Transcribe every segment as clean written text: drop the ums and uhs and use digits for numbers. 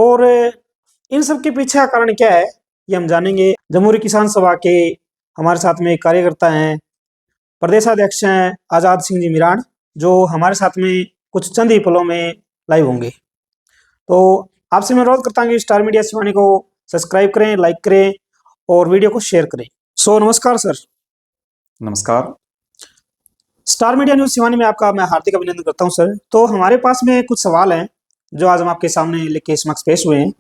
और इन सब के पीछे का कारण क्या है ये हम जानेंगे। जमहूरी किसान सभा के हमारे साथ में एक कार्यकर्ता हैं, प्रदेशाध्यक्ष हैं आज़ाद सिंह जी मीरान, जो हमारे साथ में कुछ चंद ही पलों में लाइव होंगे। तो आपसे मैं अनुरोध करता हूँ कि स्टार मीडिया शिवानी को सब्सक्राइब करें, लाइक करें और वीडियो को शेयर करें। नमस्कार सर। नमस्कार। स्टार मीडिया न्यूज शिवानी में आपका मैं हार्दिक अभिनंदन करता हूं सर। तो हमारे पास में कुछ सवाल हैं जो आज हम आपके सामने लिख के समक्ष पेश हुए हैं।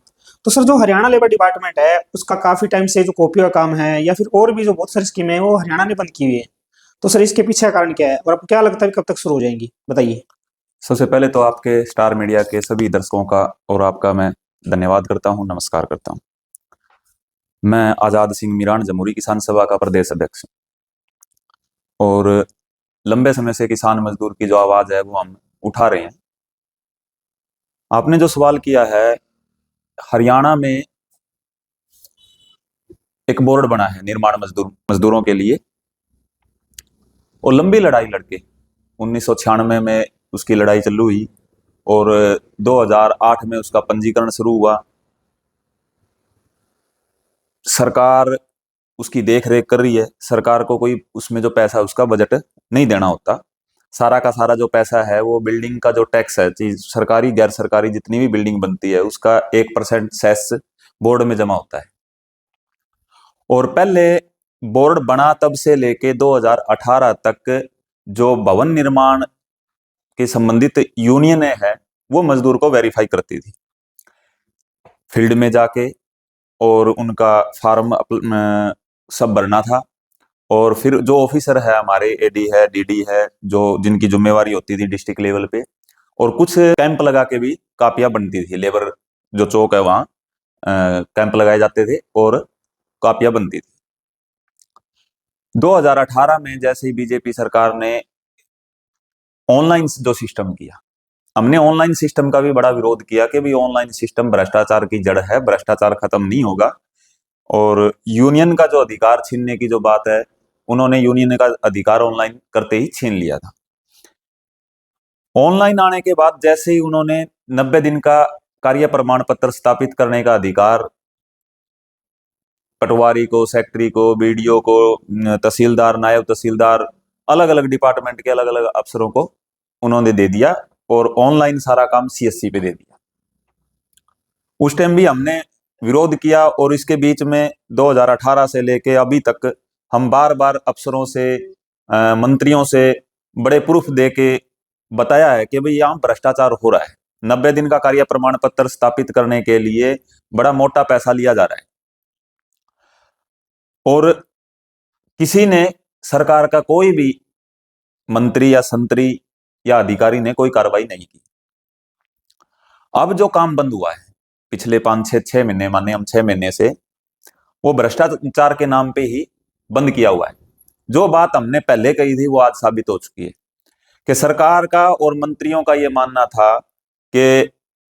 तो सर, जो हरियाणा लेबर डिपार्टमेंट है उसका काफी टाइम से जो कॉपियों का काम है या फिर और भी जो बहुत सारी स्कीमें हैं वो हरियाणा ने बंद की हुई है। तो सर, इसके पीछे का कारण क्या है और आपको क्या लगता है कब तक शुरू हो जाएंगी, बताइए। सबसे पहले तो आपके स्टार मीडिया के सभी दर्शकों का और आपका मैं धन्यवाद करता हूं, नमस्कार करता हूं। मैं आज़ाद सिंह मीरान, जमहूरी किसान सभा का प्रदेश अध्यक्ष हूं और लंबे समय से किसान मजदूर की जो आवाज है वो हम उठा रहे हैं। आपने जो सवाल किया है, हरियाणा में एक बोर्ड बना है निर्माण मजदूरों के लिए और लंबी लड़ाई लड़के 1996 में उसकी लड़ाई चालू हुई और 2008 में उसका पंजीकरण शुरू हुआ। सरकार उसकी देख रेख कर रही है। सरकार को कोई उसमें जो पैसा उसका बजट नहीं देना होता। सारा का सारा जो पैसा है वो बिल्डिंग का जो टैक्स है, चीज सरकारी गैर सरकारी जितनी भी बिल्डिंग बनती है उसका 1% सेस बोर्ड में जमा होता है। और पहले बोर्ड बना तब से लेके 2018 तक जो भवन निर्माण के संबंधित यूनियनें है वो मजदूर को वेरीफाई करती थी फील्ड में जाके, और उनका फार्म सब भरना था। और फिर जो ऑफिसर है हमारे, एडी है, डीडी है, जो जिनकी जिम्मेवारी होती थी डिस्ट्रिक्ट लेवल पे, और कुछ कैंप लगा के भी कापियां बनती थी। लेबर जो चौक है वहां कैंप लगाए जाते थे और कापियां बनती थी। 2018 में जैसे ही बीजेपी सरकार ने ऑनलाइन जो सिस्टम किया, हमने ऑनलाइन सिस्टम का भी बड़ा विरोध किया कि भाई ऑनलाइन सिस्टम भ्रष्टाचार की जड़ है, भ्रष्टाचार खत्म नहीं होगा। और यूनियन का जो अधिकार छीनने की जो बात है, उन्होंने यूनियन का अधिकार ऑनलाइन करते ही छीन लिया था। ऑनलाइन आने के बाद जैसे ही उन्होंने 90 दिन का कार्य प्रमाण पत्र स्थापित करने का अधिकार पटवारी को, सेक्रेटरी को, बीडीओ को, तहसीलदार, नायब तहसीलदार, अलग अलग डिपार्टमेंट के अलग अलग अफसरों को उन्होंने दे दिया और ऑनलाइन सारा काम सीएससी पे दे दिया। उस टाइम भी हमने विरोध किया और इसके बीच में 2018 से लेके अभी तक हम बार बार अफसरों से, मंत्रियों से बड़े प्रूफ दे के बताया है कि भाई यहाँ भ्रष्टाचार हो रहा है। 90 दिन का कार्य प्रमाण पत्र स्थापित करने के लिए बड़ा मोटा पैसा लिया जा रहा है और किसी ने, सरकार का कोई भी मंत्री या संतरी या अधिकारी ने कोई कार्रवाई नहीं की। अब जो काम बंद हुआ है पिछले 5-6 महीने, माने हम 6 महीने से, वो भ्रष्टाचार के नाम पे ही बंद किया हुआ है। जो बात हमने पहले कही थी वो आज साबित हो चुकी है कि सरकार का और मंत्रियों का ये मानना था कि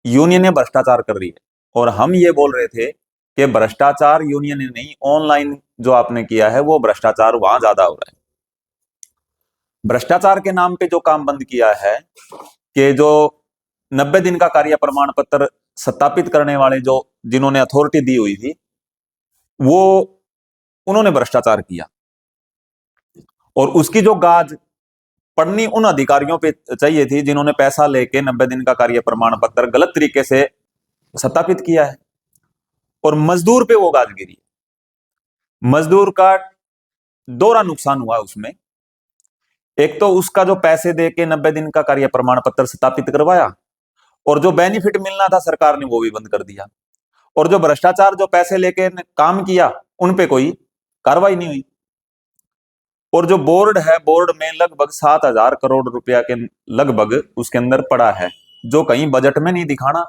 यूनियनें भ्रष्टाचार कर रही है, और हम ये बोल रहे थे कि भ्रष्टाचार यूनियन नहीं, ऑनलाइन जो आपने किया है वो भ्रष्टाचार वहां ज्यादा हो रहा है। भ्रष्टाचार के नाम पे जो काम बंद किया है कि जो 90 दिन का कार्य प्रमाण पत्र सत्यापित करने वाले जो जिन्होंने अथॉरिटी दी हुई थी वो उन्होंने भ्रष्टाचार किया, और उसकी जो गाज पड़नी उन अधिकारियों पे चाहिए थी जिन्होंने पैसा लेके 90 दिन का कार्य प्रमाण पत्र गलत तरीके से सत्यापित किया है, और मजदूर पे वो गाज गिरी। मजदूर का दोहरा नुकसान हुआ उसमें। एक तो उसका जो पैसे दे के 90 दिन का कार्य प्रमाण पत्र सत्यापित करवाया, और जो बेनिफिट मिलना था सरकार ने वो भी बंद कर दिया, और जो भ्रष्टाचार जो पैसे लेके काम किया उन पे कोई कार्रवाई नहीं हुई। और जो बोर्ड है, बोर्ड में लगभग 7,000 करोड़ रुपया के लगभग उसके अंदर पड़ा है, जो कहीं बजट में नहीं दिखाना,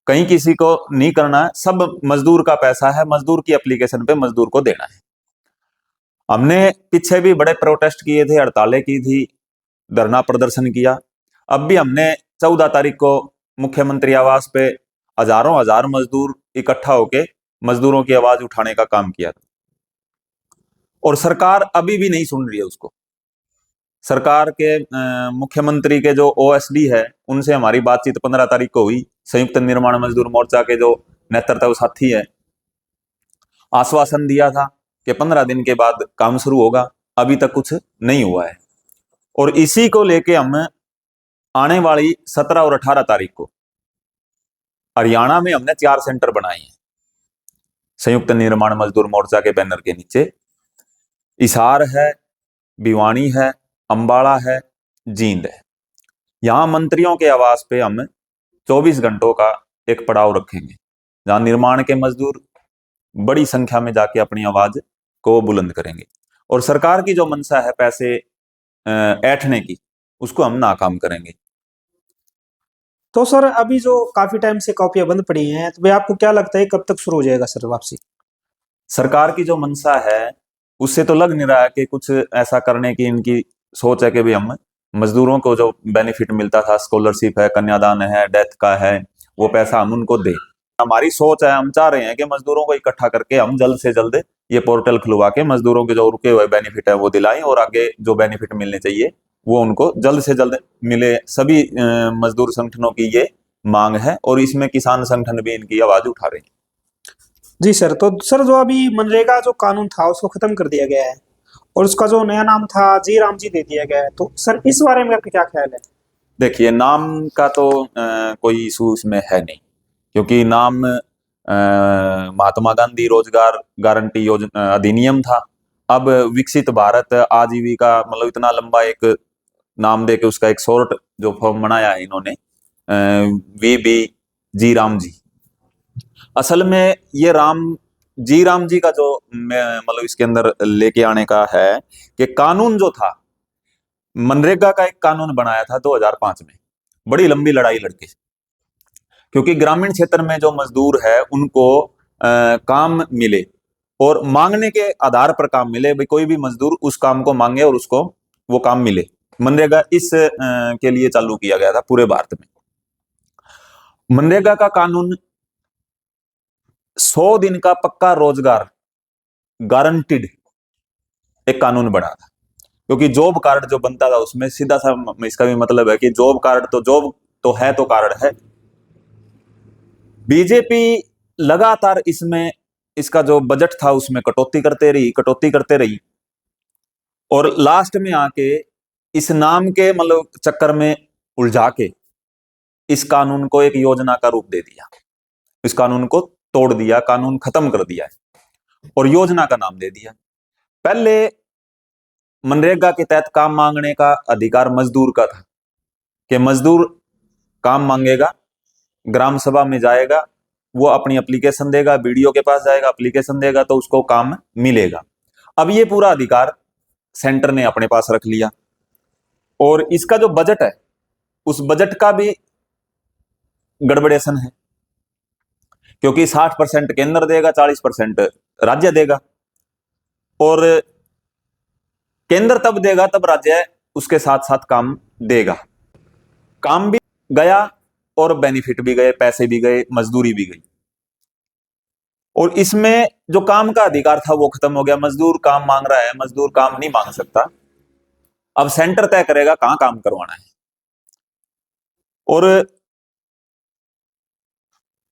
कहीं किसी को नहीं करना, सब मजदूर का पैसा है, मजदूर की एप्लीकेशन पे मजदूर को देना है। हमने पीछे भी बड़े प्रोटेस्ट किए थे, हड़तालें की थी, धरना प्रदर्शन किया। अब भी हमने 14 तारीख को मुख्यमंत्री आवास पे हजारों हजार मजदूर इकट्ठा होके मजदूरों की आवाज उठाने का काम किया था, और सरकार अभी भी नहीं सुन रही है उसको। सरकार के मुख्यमंत्री के जो ओएसडी है उनसे हमारी बातचीत 15 तारीख को हुई। संयुक्त निर्माण मजदूर मोर्चा के जो नेतृत्व साथी है, आश्वासन दिया था कि 15 दिन के बाद काम शुरू होगा। अभी तक कुछ नहीं हुआ है। और इसी को लेके हम आने वाली 17 और 18 तारीख को हरियाणा में हमने 4 सेंटर बनाए हैं संयुक्त निर्माण मजदूर मोर्चा के बैनर के नीचे। हिसार है, भिवानी है, अंबाला है, जींद है। यहां मंत्रियों के आवास पे हम 24 घंटों का एक पड़ाव रखेंगे, जहां निर्माण के मजदूर बड़ी संख्या में जाके अपनी आवाज को बुलंद करेंगे। और सरकार की जो मंशा है पैसे ऐंठने की, उसको हम नाकाम करेंगे। तो सर अभी जो काफी टाइम से कॉपियां बंद पड़ी हैं, तो भाई आपको क्या लगता है कब तक शुरू हो जाएगा सर वापसी? सरकार की जो मंशा है उससे तो लग नहीं रहा है कि कुछ ऐसा करने की इनकी सोच है कि भी हम मजदूरों को जो बेनिफिट मिलता था, स्कॉलरशिप है, कन्यादान है, डेथ का है, वो पैसा हम उनको दे। हमारी सोच है, हम चाह रहे हैं कि मजदूरों को इकट्ठा करके हम जल्द से जल्द ये पोर्टल खुलवा के मजदूरों के जो रुके हुए बेनिफिट है वो दिलाएं, और आगे जो बेनिफिट मिलने चाहिए वो उनको जल्द से जल्द मिले। सभी मजदूर संगठनों की ये मांग है, और इसमें किसान संगठन भी इनकी आवाज उठा रहे हैं। जी सर, तो सर जो अभी मनरेगा जो कानून था उसको खत्म कर दिया गया है और उसका जो नया नाम था जी राम जी दे दिया गया है, तो सर इस बारे में आपका क्या ख्याल है? देखिए, नाम का तो कोई इशू इसमें है नहीं, क्योंकि नाम महात्मा गांधी रोजगार गारंटी योजना अधिनियम था। अब विकसित भारत आजीविका, मतलब इतना लंबा एक नाम दे के उसका एक शॉर्ट जो फॉर्म बनाया है इन्होंने, वीबी जी राम जी। असल में ये राम जी का जो मतलब इसके अंदर लेके आने का है कि कानून जो था, मनरेगा का एक कानून बनाया था 2005 में, बड़ी लंबी लड़ाई लड़के, क्योंकि ग्रामीण क्षेत्र में जो मजदूर है उनको काम मिले और मांगने के आधार पर काम मिले। भाई कोई भी मजदूर उस काम को मांगे और उसको वो काम मिले। मनरेगा इस के लिए चालू किया गया था पूरे भारत में। मनरेगा का कानून 100 दिन का पक्का रोजगार गारंटीड एक कानून बना था, क्योंकि जॉब कार्ड जो बनता था उसमें सीधा सा इसका भी मतलब है कि जॉब कार्ड तो जॉब तो है तो कार्ड है। बीजेपी लगातार इसमें इसका जो बजट था उसमें कटौती करते रही, और लास्ट में आके इस नाम के मतलब चक्कर में उलझा के इस कानून को एक योजना का रूप दे दिया। इस कानून को तोड़ दिया, कानून खत्म कर दिया है और योजना का नाम दे दिया। पहले मनरेगा के तहत काम मांगने का अधिकार मजदूर का था कि मजदूर काम मांगेगा, ग्राम सभा में जाएगा, वो अपनी एप्लीकेशन देगा, बीडीओ के पास जाएगा, एप्लीकेशन देगा तो उसको काम मिलेगा। अब ये पूरा अधिकार सेंटर ने अपने पास रख लिया, और इसका जो बजट है उस बजट का भी गड़बड़ेशन है, क्योंकि 60% केंद्र देगा, 40% राज्य देगा, और केंद्र तब देगा तब राज्य उसके साथ साथ काम देगा। काम भी गया और बेनिफिट भी गए, पैसे भी गए, मजदूरी भी गई। और इसमें जो काम का अधिकार था वो खत्म हो गया। मजदूर काम मांग रहा है, मजदूर काम नहीं मांग सकता। अब सेंटर तय करेगा कहां काम करवाना है। और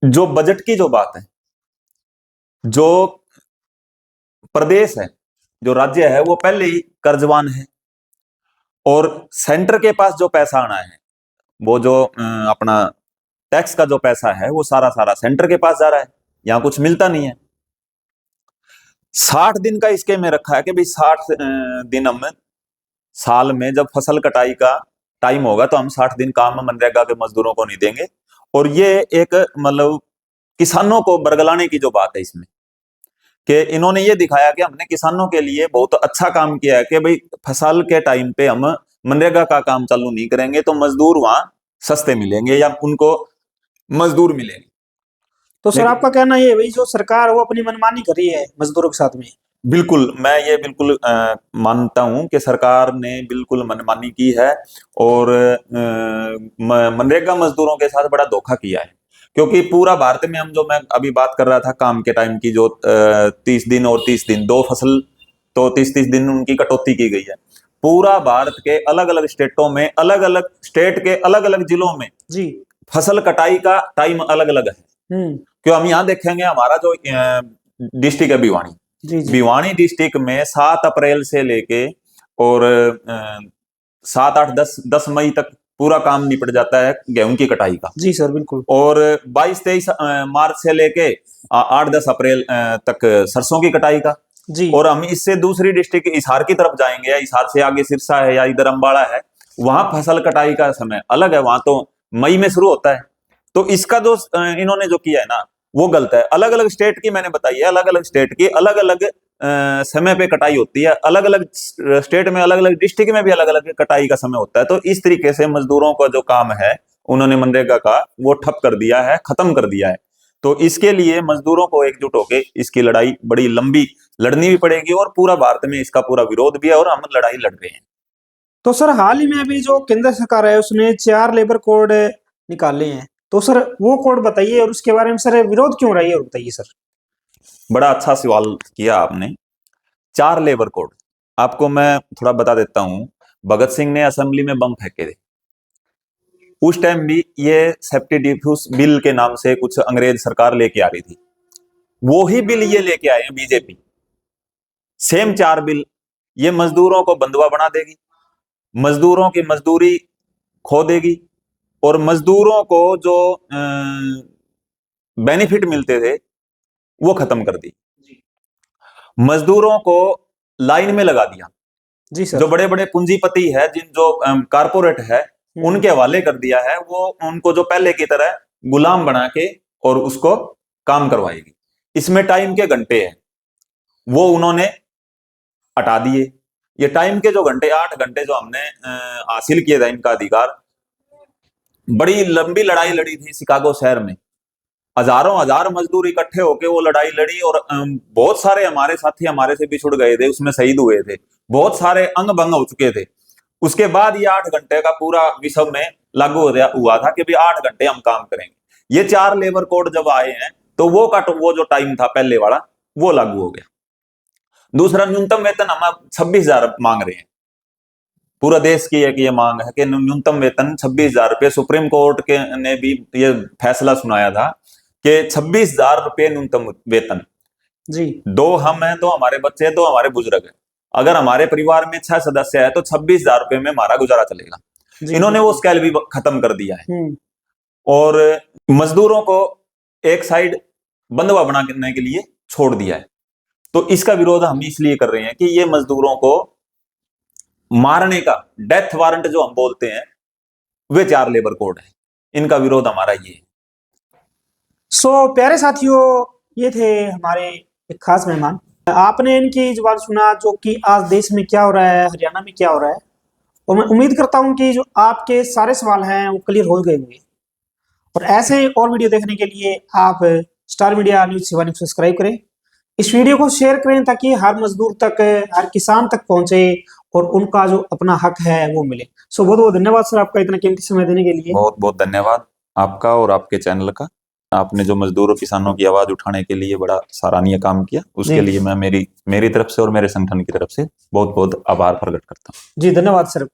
जो बजट की जो बात है, जो प्रदेश है, जो राज्य है, वो पहले ही कर्जवान है, और सेंटर के पास जो पैसा आना है, वो जो अपना टैक्स का जो पैसा है वो सारा सारा सेंटर के पास जा रहा है, यहां कुछ मिलता नहीं है। 60 दिन का इसके में रखा है कि भाई 60 दिन हम साल में जब फसल कटाई का टाइम होगा तो हम 60 दिन काम मनरेगा के मजदूरों को नहीं देंगे। और ये एक मतलब किसानों को बरगलाने की जो बात है इसमें, कि इन्होंने ये दिखाया कि हमने किसानों के लिए बहुत अच्छा काम किया है कि भाई फसल के टाइम पे हम मनरेगा का काम चालू नहीं करेंगे तो मजदूर वहां सस्ते मिलेंगे या उनको मजदूर मिलेंगे। तो सर आपका कहना ये है भाई जो सरकार वो अपनी मनमानी कर रही है मजदूरों के साथ में? बिल्कुल, मैं ये बिल्कुल मानता हूं कि सरकार ने बिल्कुल मनमानी की है, और मनरेगा मजदूरों के साथ बड़ा धोखा किया है। क्योंकि पूरा भारत में हम जो मैं अभी बात कर रहा था काम के टाइम की, जो 30 दिन और 30 दिन, 2 फसल तो 30-30 दिन उनकी कटौती की गई है। पूरा भारत के अलग अलग स्टेटों में, अलग अलग स्टेट के अलग अलग जिलों में जी फसल कटाई का टाइम अलग अलग है। क्यों हम यहाँ देखेंगे, हमारा जो डिस्ट्रिक्ट है भिवानी, जी जी भिवानी डिस्ट्रिक्ट में 7 अप्रैल से लेके और 7, 8, 10 मई तक पूरा काम निपट जाता है गेहूं की कटाई का। जी सर बिल्कुल। और 22-23 मार्च से लेके 8-10 अप्रैल तक सरसों की कटाई का। जी और हम इससे दूसरी डिस्ट्रिक्ट हिसार की तरफ जाएंगे, या हिसार से आगे सिरसा है या इधर अम्बाड़ा है, वहां फसल कटाई का समय अलग है, वहां तो मई में शुरू होता है। तो इसका जो इन्होंने जो किया है ना, वो गलत है। अलग अलग स्टेट की मैंने बताई है, अलग अलग स्टेट की अलग अलग समय पे कटाई होती है, अलग अलग स्टेट में, अलग अलग डिस्ट्रिक्ट में भी अलग अलग कटाई का समय होता है। तो इस तरीके से मजदूरों का जो काम है उन्होंने मनरेगा का वो ठप कर दिया है, खत्म कर दिया है। तो इसके लिए मजदूरों को एकजुट होकर इसकी लड़ाई बड़ी लंबी लड़नी भी पड़ेगी, और पूरा भारत में इसका पूरा विरोध भी है, और हम लड़ाई लड़ रहे हैं। तो सर हाल ही में अभी जो केंद्र सरकार है उसने 4 लेबर कोड निकाले हैं, तो सर वो कोड बताइए और उसके बारे में सर विरोध क्यों रही है और बताइए सर। बड़ा अच्छा सवाल किया आपने। 4 लेबर कोड आपको मैं थोड़ा बता देता हूं। भगत सिंह ने असेंबली में बम फेंके थे, उस टाइम भी ये सेफ्टी डिफ्यूज बिल के नाम से कुछ अंग्रेज सरकार लेके आ रही थी, वो ही बिल ये लेके आए हैं बीजेपी। सेम 4 बिल, ये मजदूरों को बंधुआ बना देगी, मजदूरों की मजदूरी खो देगी, और मजदूरों को जो बेनिफिट मिलते थे वो खत्म कर दी, मजदूरों को लाइन में लगा दिया। जी सर। जो बड़े बड़े पूंजीपति है, जिन जो कारपोरेट है, उनके हवाले कर दिया है। वो उनको जो पहले की तरह गुलाम बना के और उसको काम करवाएगी। इसमें टाइम के घंटे हैं वो उन्होंने हटा दिए। ये टाइम के जो घंटे, 8 घंटे जो हमने हासिल किए था इनका अधिकार, बड़ी लंबी लड़ाई लड़ी थी शिकागो शहर में। हजारों हजार मजदूर इकट्ठे होके वो लड़ाई लड़ी, और बहुत सारे हमारे साथी हमारे से बिछुड़ गए थे, उसमें शहीद हुए थे, बहुत सारे अंग भंग हो चुके थे। उसके बाद ये 8 घंटे का पूरा विश्व में लागू हुआ था कि भाई 8 घंटे हम काम करेंगे। ये 4 लेबर कोड जब आए हैं तो वो जो टाइम था पहले वाला वो लागू हो गया। दूसरा, न्यूनतम वेतन हम 26,000 मांग रहे हैं। पूरा देश की एक ये मांग है कि न्यूनतम वेतन 26,000 रुपये। सुप्रीम कोर्ट के ने भी ये फैसला सुनाया था कि 26,000 रुपये न्यूनतम वेतन। जी 2 हम हैं तो हमारे बच्चे हैं तो हमारे बुजुर्ग हैं, अगर हमारे परिवार में 6 सदस्य है तो 26,000 रुपये में हमारा गुजारा चलेगा। इन्होंने वो स्केल भी खत्म कर दिया है, और मजदूरों को एक साइड बंधुआ बनाने के लिए छोड़ दिया है। तो इसका विरोध हम इसलिए कर रहे हैं कि ये मजदूरों को मारने का डेथ वारंट जो हम बोलते हैं, वे 4 लेबर कोड है, इनका विरोध हमारा ये है। प्यारे साथियों, ये थे हमारे एक खास मेहमान। आपने इनकी जुबान सुना जो कि आज देश में क्या हो रहा है, हरियाणा में क्या हो रहा है, और मैं उम्मीद करता हूं कि जो आपके सारे सवाल हैं वो क्लियर हो गए होंगे। और ऐसे और वीडियो देखने के लिए आप स्टार मीडिया न्यूज सेवा न्यूज सब्सक्राइब करें, इस वीडियो को शेयर करें ताकि हर मजदूर तक, हर किसान तक पहुंचे और उनका जो अपना हक है वो मिले। बहुत बहुत धन्यवाद सर आपका इतना कीमती समय देने के लिए। बहुत बहुत धन्यवाद आपका और आपके चैनल का। आपने जो मजदूरों किसानों की आवाज उठाने के लिए बड़ा सराहनीय काम किया, उसके लिए मैं मेरी तरफ से और मेरे संगठन की तरफ से बहुत बहुत आभार प्रकट करता हूँ। जी धन्यवाद सर।